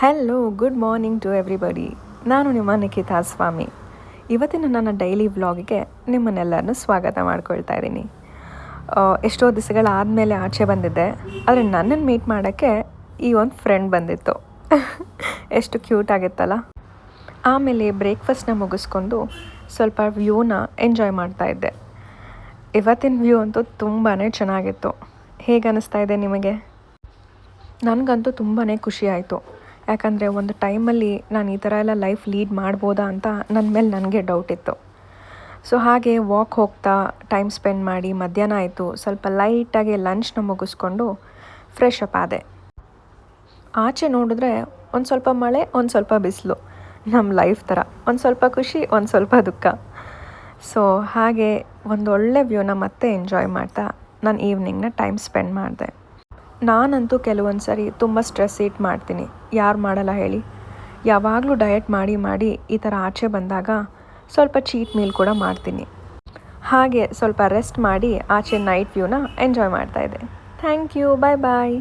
Hello good morning to everybody. ನಾನು ನಿಮ್ಮ ನಿಖಿತಾ ಸ್ವಾಮಿ. ಇವತ್ತಿನ ನನ್ನ ಡೈಲಿ ವ್ಲಾಗಿಗೆ ನಿಮ್ಮನ್ನೆಲ್ಲರನ್ನೂ ಸ್ವಾಗತ ಮಾಡ್ಕೊಳ್ತಾ ಇದ್ದೀನಿ. ಎಷ್ಟೋ ದಿವಸಗಳಾದಮೇಲೆ ಆಚೆ ಬಂದಿದ್ದೆ, ಆದರೆ ನನ್ನನ್ನು ಮೀಟ್ ಮಾಡೋಕ್ಕೆ ಈ ಒಂದು ಫ್ರೆಂಡ್ ಬಂದಿತ್ತು. ಎಷ್ಟು ಕ್ಯೂಟ್ ಆಗಿತ್ತಲ್ಲ. ಆಮೇಲೆ ಬ್ರೇಕ್ಫಾಸ್ಟ್ನ ಮುಗಿಸ್ಕೊಂಡು ಸ್ವಲ್ಪ ವ್ಯೂನ ಎಂಜಾಯ್ ಮಾಡ್ತಾಯಿದ್ದೆ. ಇವತ್ತಿನ ವ್ಯೂ ಅಂತೂ ತುಂಬಾ ಚೆನ್ನಾಗಿತ್ತು. ಹೇಗೆ ಅನ್ನಿಸ್ತಾ ಇದೆ ನಿಮಗೆ? ನನಗಂತೂ ತುಂಬಾ ಖುಷಿ ಆಯಿತು. ಯಾಕಂದರೆ ಒಂದು ಟೈಮಲ್ಲಿ ನಾನು ಈ ಥರ ಎಲ್ಲ ಲೈಫ್ ಲೀಡ್ ಮಾಡ್ಬೋದಾ ಅಂತ ನನ್ನ ಮೇಲೆ ನನಗೆ ಡೌಟ್ ಇತ್ತು. ಸೊ ಹಾಗೆ ವಾಕ್ ಹೋಗ್ತಾ ಟೈಮ್ ಸ್ಪೆಂಡ್ ಮಾಡಿ ಮಧ್ಯಾಹ್ನ ಆಯಿತು. ಸ್ವಲ್ಪ ಲೈಟಾಗಿ ಲಂಚ್ನ ಮುಗಿಸ್ಕೊಂಡು ಫ್ರೆಶ್ ಅಪ್ ಆದೆ. ಆಚೆ ನೋಡಿದ್ರೆ ಒಂದು ಸ್ವಲ್ಪ ಮಳೆ, ಒಂದು ಸ್ವಲ್ಪ ಬಿಸಿಲು. ನಮ್ಮ ಲೈಫ್ ಥರ ಒಂದು ಸ್ವಲ್ಪ ಖುಷಿ, ಒಂದು ಸ್ವಲ್ಪ ದುಃಖ. ಸೊ ಹಾಗೆ ಒಂದೊಳ್ಳೆ ವ್ಯೂನ ಮತ್ತೆ ಎಂಜಾಯ್ ಮಾಡ್ತಾ ನಾನು ಈವ್ನಿಂಗ್ನ ಟೈಮ್ ಸ್ಪೆಂಡ್ ಮಾಡಿದೆ. ನಾನಂತೂ ಕೆಲವೊಂದು ಸರಿ ತುಂಬ ಸ್ಟ್ರೆಸ್ ಈಟ್ ಮಾಡ್ತೀನಿ. ಯಾರು ಮಾಡಲ್ಲ ಹೇಳಿ? ಯಾವಾಗಲೂ ಡಯಟ್ ಮಾಡಿ ಈ ಥರ ಆಚೆ ಬಂದಾಗ ಸ್ವಲ್ಪ ಚೀಟ್ ಮೀಲ್ ಕೂಡ ಮಾಡ್ತೀನಿ. ಹಾಗೆ ಸ್ವಲ್ಪ ರೆಸ್ಟ್ ಮಾಡಿ ಆಚೆ ನೈಟ್ ವ್ಯೂನ ಎಂಜಾಯ್ ಮಾಡ್ತಾಯಿದ್ದೆ. Thank you. Bye bye.